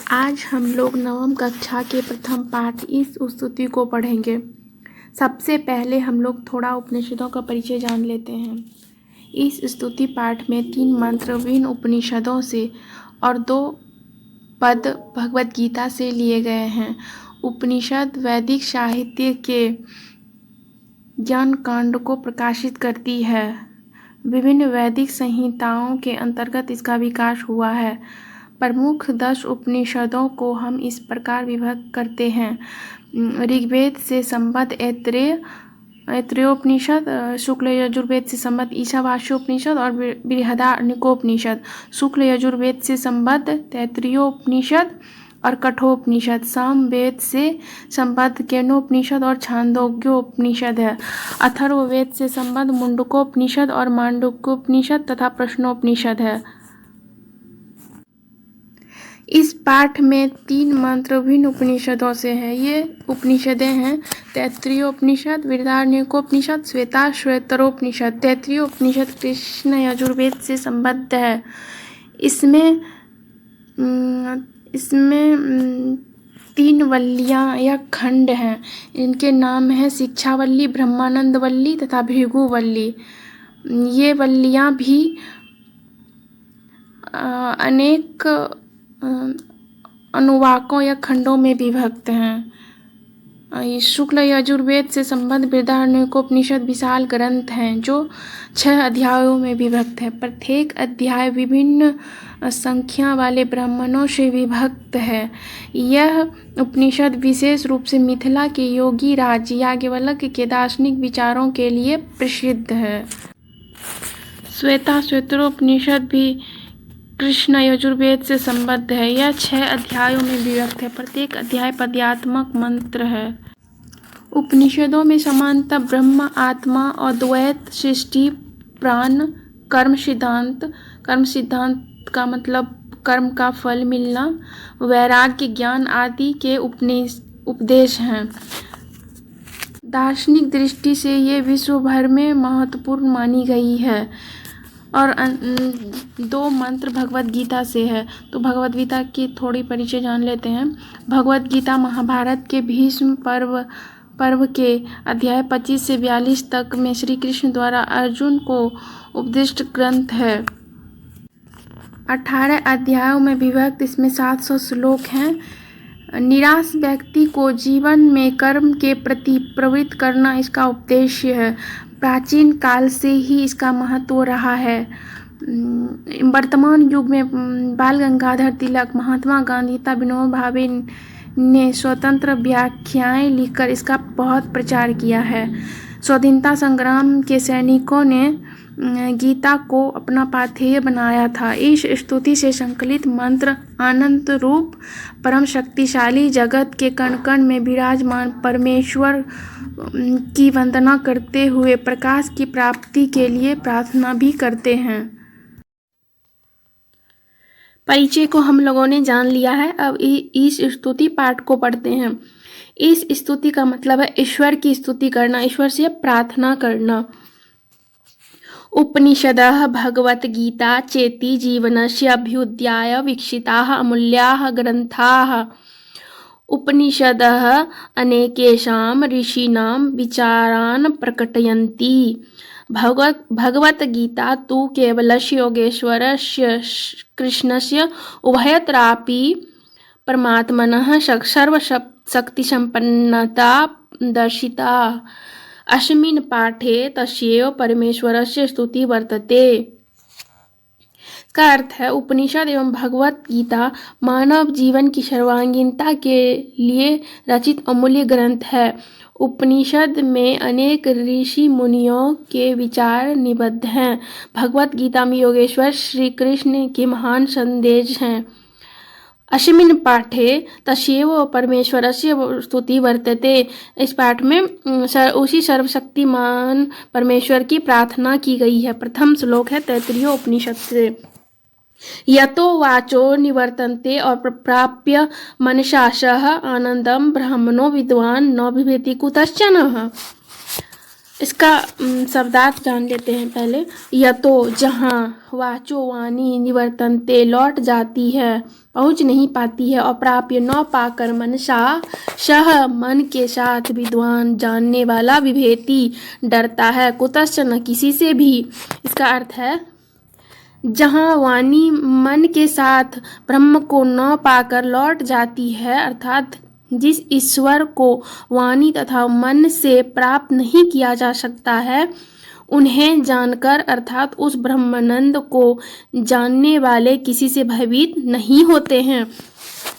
आज हम लोग नवम कक्षा के प्रथम पाठ इस स्तुति को पढ़ेंगे। सबसे पहले हम लोग थोड़ा उपनिषदों का परिचय जान लेते हैं। इस स्तुति पाठ में 3 मंत्र विभिन्न उपनिषदों से और 2 पद भगवत गीता से लिए गए हैं। उपनिषद वैदिक साहित्य के ज्ञान कांड को प्रकाशित करती है। विभिन्न वैदिक संहिताओं के अंतर्गत इसका विकास हुआ है। प्रमुख 10 उपनिषदों को हम इस प्रकार विभक्त करते हैं। ऋग्वेद से संबद्ध ऐत्रेयोपनिषद, शुक्ल यजुर्वेद से संबद्ध ईशावास्योपनिषद और बृहदारण्यकोपनिषद। शुक्ल यजुर्वेद से संबद्ध तैत्तिरीयोपनिषद और कठोपनिषद। सामवेद से संबद्ध केनोपनिषद और छांदोग्योपनिषद है। अथर्ववेद से संबद्ध मुंडकोपनिषद और मांडूक्योपनिषद तथा प्रश्नोपनिषद है। इस पाठ में 3 मंत्र विभिन्न उपनिषदों से हैं। ये उपनिषदें हैं तैत्तिरीयोपनिषद, बृहदारण्यकोपनिषद, श्वेताश्वतरोपनिषद। तैत्तिरीयोपनिषद कृष्ण यजुर्वेद से संबद्ध है। इसमें 3 वल्लियाँ या खंड हैं। इनके नाम हैं शिक्षावल्ली, ब्रह्मानंदवल्ली तथा भृगुवल्ली। ये वल्लियाँ भी अनेक अनुवाकों या खंडों में विभक्त हैं। शुक्ल यजुर्वेद से संबद्ध बृहदारण्यकोपनिषद विशाल ग्रंथ हैं जो 6 अध्यायों में विभक्त है। प्रत्येक अध्याय विभिन्न संख्या वाले ब्राह्मणों से विभक्त है। यह उपनिषद विशेष रूप से मिथिला के योगी राज याज्ञवल्क्य के दार्शनिक विचारों के लिए प्रसिद्ध है। श्वेताश्वतरोपनिषद भी कृष्ण यजुर्वेद से संबद्ध है। यह 6 अध्यायों में विभक्त है। प्रत्येक अध्याय पद्यात्मक मंत्र है। उपनिषदों में समानता, ब्रह्म, आत्मा, अद्वैत, सृष्टि, प्राण, कर्म सिद्धांत का मतलब कर्म का फल मिलना, वैराग्य, ज्ञान आदि के उपदेश हैं। दार्शनिक दृष्टि से ये विश्व भर में महत्वपूर्ण मानी गई है। और 2 मंत्र भगवत गीता से है। तो भगवत गीता की थोड़ी परिचय जान लेते हैं। भगवत गीता महाभारत के भीष्म पर्व के अध्याय 25 से 42 तक में श्री कृष्ण द्वारा अर्जुन को उपदिष्ट ग्रंथ है। 18 अध्यायों में विभक्त, इसमें 700 श्लोक हैं। निराश व्यक्ति को जीवन में कर्म के प्रति प्रवृत्त करना इसका उद्देश्य है। प्राचीन काल से ही इसका महत्व रहा है। वर्तमान युग में बाल गंगाधर तिलक, महात्मा गांधी तथा विनोबा भावे ने स्वतंत्र व्याख्याएं लिखकर इसका बहुत प्रचार किया है। स्वाधीनता संग्राम के सैनिकों ने गीता को अपना पाथेय बनाया था। इस स्तुति से संकलित मंत्र अनंत रूप परम शक्तिशाली जगत के कण कण में विराजमान परमेश्वर की वंदना करते हुए प्रकाश की प्राप्ति के लिए प्रार्थना भी करते हैं। परिचय को हम लोगों ने जान लिया है। अब इस स्तुति पाठ को पढ़ते हैं। इस स्तुति का मतलब है ईश्वर की स्तुति करना, ईश्वर से प्रार्थना करना। उपनिषदः भगवत गीता चेति जीवनस्य अभ्युदयाय विकसिताः अमूल्याः ग्रन्थाः। उपनिषदः अनेकेषां ऋषीणां विचारान् प्रकटयन्ति। भगवत गीता तु केवलस्य योगेश्वरस्य कृष्णस्य उभयत्रापि परमात्मनः सर्वशक्तिसम्पन्नता दर्शिता। अस्मिन् पाठे तस्यैव परमेश्वरस्य स्तुति वर्तते। का अर्थ है उपनिषद एवं भगवत गीता मानव जीवन की सर्वांगीणता के लिए रचित अमूल्य ग्रंथ है। उपनिषद में अनेक ऋषि मुनियों के विचार निबद्ध हैं। भगवत गीता में योगेश्वर श्री कृष्ण के महान संदेश हैं। अस्मिन् पाठे तस्यैव परमेश्वरस्य स्तुति वर्तते। इस पाठ में उसी सर्वशक्तिमान परमेश्वर की प्रार्थना की गई है। प्रथम श्लोक है तैत्तिरीयोपनिषद से। यतो वाचो निवर्तन्ते और प्राप्य मनसासः आनंदम ब्राह्मणो विद्वान् न बिभेति कुतश्चन। इसका शब्दार्थ जान लेते हैं पहले। यतो जहाँ, वाचो वाणी निवर्तन्ते लौट जाती है, पहुँच नहीं पाती है, अप्राप्य न पाकर मनसा, सह मन के साथ, विद्वान जानने वाला, विभेति डरता है, कुतश्च न किसी से भी। इसका अर्थ है जहाँ वाणी मन के साथ ब्रह्म को न पाकर लौट जाती है, अर्थात जिस ईश्वर को वाणी तथा मन से प्राप्त नहीं किया जा सकता है, उन्हें जानकर अर्थात उस ब्रह्मानंद को जानने वाले किसी से भयभीत नहीं होते हैं।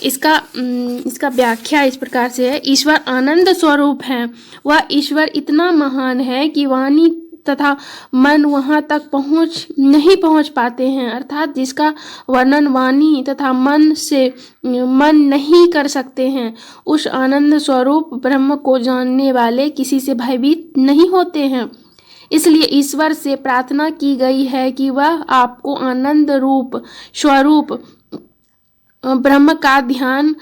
इसका व्याख्या इस प्रकार से है। ईश्वर आनंद स्वरूप है। वह ईश्वर इतना महान है कि वाणी तथा मन वहाँ तक नहीं पहुँच पाते हैं, अर्थात जिसका वर्णन वाणी तथा मन नहीं कर सकते हैं। उस आनंद स्वरूप ब्रह्म को जानने वाले किसी से भयभीत नहीं होते हैं। इसलिए ईश्वर से प्रार्थना की गई है कि वह आपको आनंद रूप स्वरूप ब्रह्म का ध्यान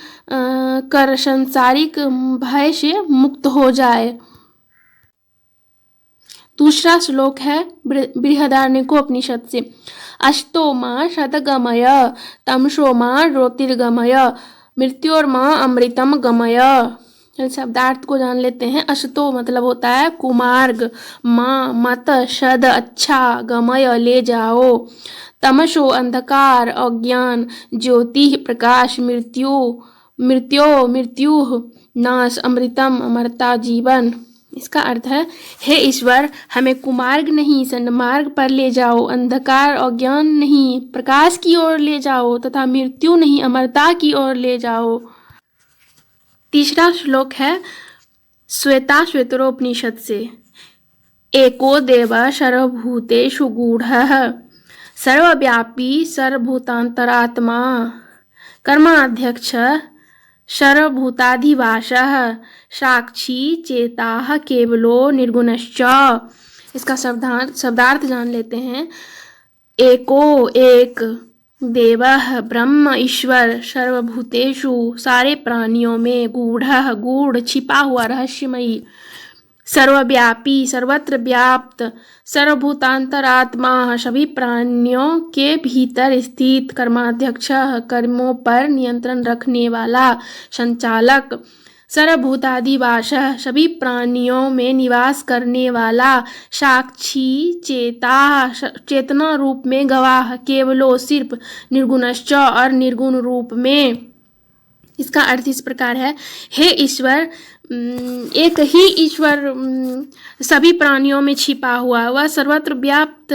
कर सांसारिक भय से मुक्त हो जाए। दूसरा श्लोक है बृहदारण्यकोपनिषद से। अष्टो मां शतगमय, तमसो मां ज्योतिर्गमय, मृत्योर्मां अमृतम गमय। शब्दार्थ को जान लेते हैं। अष्टो मतलब होता है कुमार्ग, मां मत, शद अच्छा, गमय ले जाओ, तमसो अंधकार अज्ञान, ज्योति प्रकाश, मृत्यु नाश, अमृतम अमरता जीवन। इसका अर्थ है हे ईश्वर, हमें कुमार्ग नहीं सन्मार्ग पर ले जाओ, अंधकार अज्ञान नहीं प्रकाश की ओर ले जाओ, तथा मृत्यु नहीं अमरता की ओर ले जाओ। तीसरा श्लोक है श्वेताश्वतरोपनिषद से। एको देवः सर्वभूतेषु गूढ़ः, सर्वव्यापी सर्वभूतान्तरात्मा, कर्माध्यक्ष सर्वभूताधिवासः, साक्षी चेताः केवलो निर्गुणश्च। इसका शब्दार्थ जान लेते हैं। एको एक, देवः ब्रह्म ईश्वर, सर्वभूतेषु सारे प्राणियों में, गूढ़ः गूढ़ छिपा हुआ रहस्यमयी, सर्वव्यापी सर्वत्र व्याप्त, सर्वभूतांतरात्मा सभी प्राणियों के भीतर स्थित, कर्माध्यक्ष कर्मों पर नियंत्रण रखने वाला, संचालक, सर्वभूतादिवास सभी प्राणियों में निवास करने वाला, साक्षी चेता चेतना रूप में गवाह, केवलो सिर्फ, निर्गुणश्च और निर्गुण रूप में। इसका अर्थ इस प्रकार है। हे ईश्वर, एक ही ईश्वर सभी प्राणियों में छिपा हुआ, वह सर्वत्र व्याप्त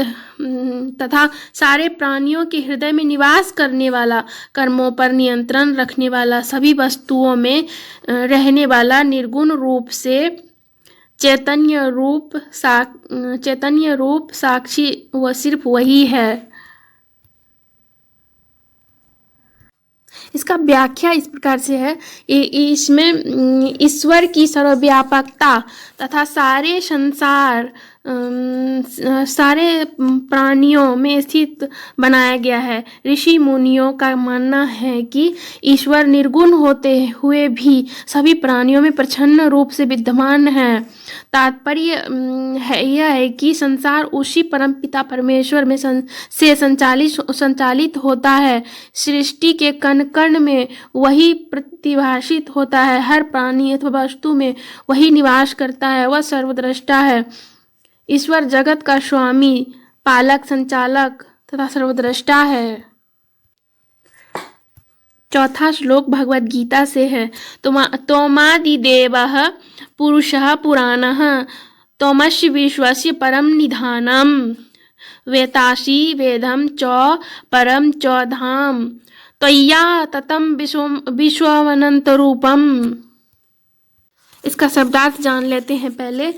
तथा सारे प्राणियों के हृदय में निवास करने वाला, कर्मों पर नियंत्रण रखने वाला, सभी वस्तुओं में रहने वाला, निर्गुण रूप से चैतन्य रूप साक्षी वह सिर्फ वही है। इसका व्याख्या इस प्रकार से है। इसमें ईश्वर की सर्वव्यापकता तथा सारे प्राणियों में स्थित बनाया गया है। ऋषि मुनियों का मानना है कि ईश्वर निर्गुण होते हुए भी सभी प्राणियों में प्रच्छन्न रूप से विद्यमान है। तात्पर्य यह है कि संसार उसी परम पिता परमेश्वर में से संचालित होता है। सृष्टि के कण कण में वही प्रतिभाषित होता है। हर प्राणी अथवा वस्तु में वही निवास करता है। वह सर्वद्रष्टा है। ईश्वर जगत का स्वामी, पालक, संचालक तथा सर्वद्रष्टा है। चौथा श्लोक भगवद गीता से है। तोमादिदेवः पुरुषः पुराणः, तोमस्य विश्वस्य परम निधानम्, वेतासि वेदं च परम च धाम, त्वय्या ततं विश्वमनन्तरूपम्। इसका शब्दार्थ जान लेते हैं पहले।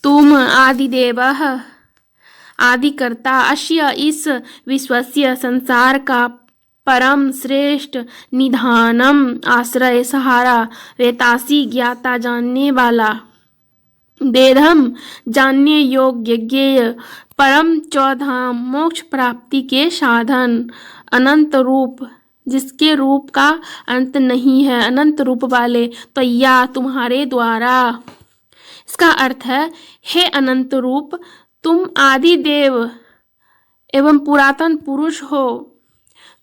तुम आदिदेवः आदिकर्ता, अस्य इस विश्वस्य संसार का परम श्रेष्ठ निधानम आश्रय सहारा, वेतासी ज्ञाता जानने वाला, वेदम जानने योग्य ज्ञेय, परम चौधाम मोक्ष प्राप्ति के साधन, अनंत रूप जिसके रूप का अंत नहीं है, अनंत रूप वाले, त्वय्या तुम्हारे द्वारा, इसका अर्थ है, हे अनंत रूप, तुम आदि देव एवं पुरातन पुरुष हो।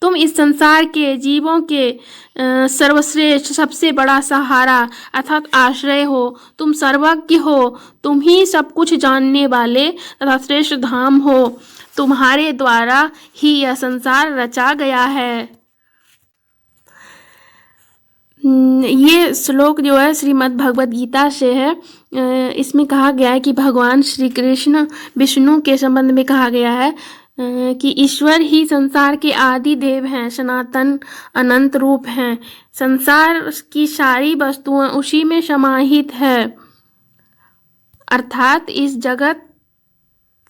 तुम इस संसार के जीवों के सर्वश्रेष्ठ सबसे बड़ा सहारा अर्थात आश्रय हो। तुम सर्वज्ञ हो, तुम ही सब कुछ जानने वाले तथा श्रेष्ठ धाम हो। तुम्हारे द्वारा ही यह संसार रचा गया है। ये श्लोक जो है श्रीमद् भगवद गीता से है। इसमें कहा गया है कि भगवान श्री कृष्ण विष्णु के संबंध में कहा गया है कि ईश्वर ही संसार के आदि देव हैं, सनातन अनंत रूप हैं। संसार की सारी वस्तुएं उसी में समाहित है, अर्थात इस जगत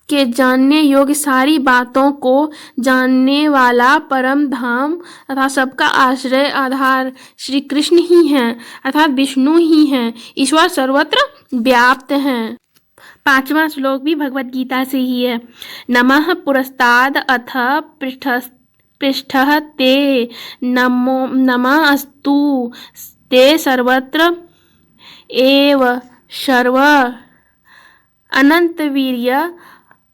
के जानने योग्य सारी बातों को जानने वाला परम धाम तथा सबका आश्रय आधार श्री कृष्ण ही हैं, अर्थात विष्णु ही हैं। ईश्वर सर्वत्र व्याप्त हैं। 5वां श्लोक भी भगवद गीता से ही है। नमः पुरस्ताद अथ पृष्ठः ते नमः अस्तु ते सर्वत्र एव सर्व अनंत वीर्य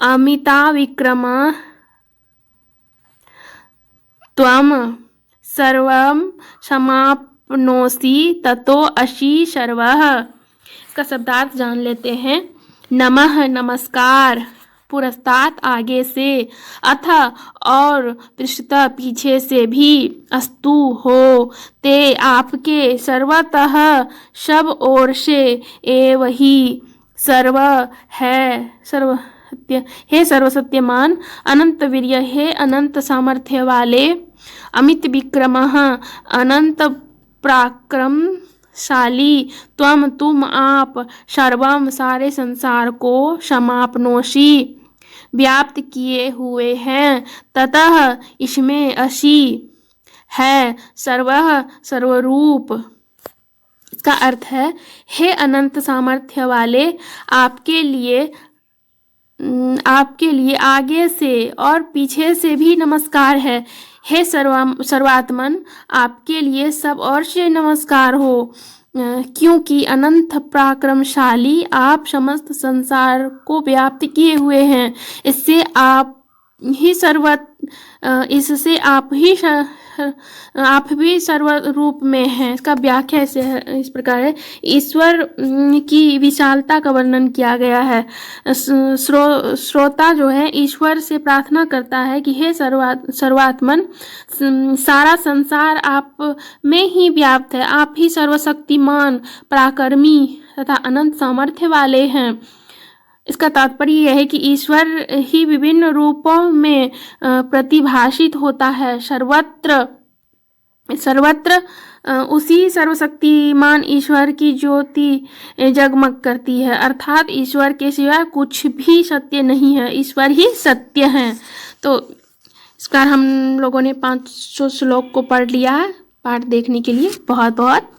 अमिताविक्रम त्वं सर्वं समाप्नोसि ततो असि सर्वः। इसका शब्दार्थ जान लेते हैं। नमः नमस्कार, पुरस्तात् आगे से, अथ और पृष्ठतः पीछे से भी, अस्तु हो, ते आपके, सर्वतः सब ओर से, एव ही सर्व है सर्वसत्य हे सर्वसत्यमान, अनंत वीर्य हे अनंत सामर्थ्य वाले, अमित विक्रमः अनंत पराक्रमशाली, त्वम तुम आप, सर्वम सारे संसार को, समाप्नोषि व्याप्त किए हुए हैं, ततः इसमें असि है, सर्वः सर्वरूप। इसका अर्थ है, हे अनंत सामर्थ्य वाले, आपके लिए आगे से और पीछे से भी नमस्कार है। हे सर्वात्मन, आपके लिए सब ओर से नमस्कार हो, क्योंकि अनंत पराक्रमशाली आप समस्त संसार को व्याप्त किए हुए हैं। इससे आप भी सर्वरूप में हैं। इसका व्याख्या इस प्रकार है। ईश्वर की विशालता का वर्णन किया गया है। श्रोता जो है ईश्वर से प्रार्थना करता है कि हे सर्वात्मन, सारा संसार आप में ही व्याप्त है। आप ही सर्वशक्तिमान, पराक्रमी तथा अनंत सामर्थ्य वाले हैं। इसका तात्पर्य यह है कि ईश्वर ही विभिन्न रूपों में प्रतिभाषित होता है। सर्वत्र उसी सर्वशक्तिमान ईश्वर की ज्योति जगमग करती है, अर्थात ईश्वर के सिवा कुछ भी सत्य नहीं है, ईश्वर ही सत्य है। तो इस बार हम लोगों ने 500 श्लोक को पढ़ लिया है। पाठ देखने के लिए बहुत बहुत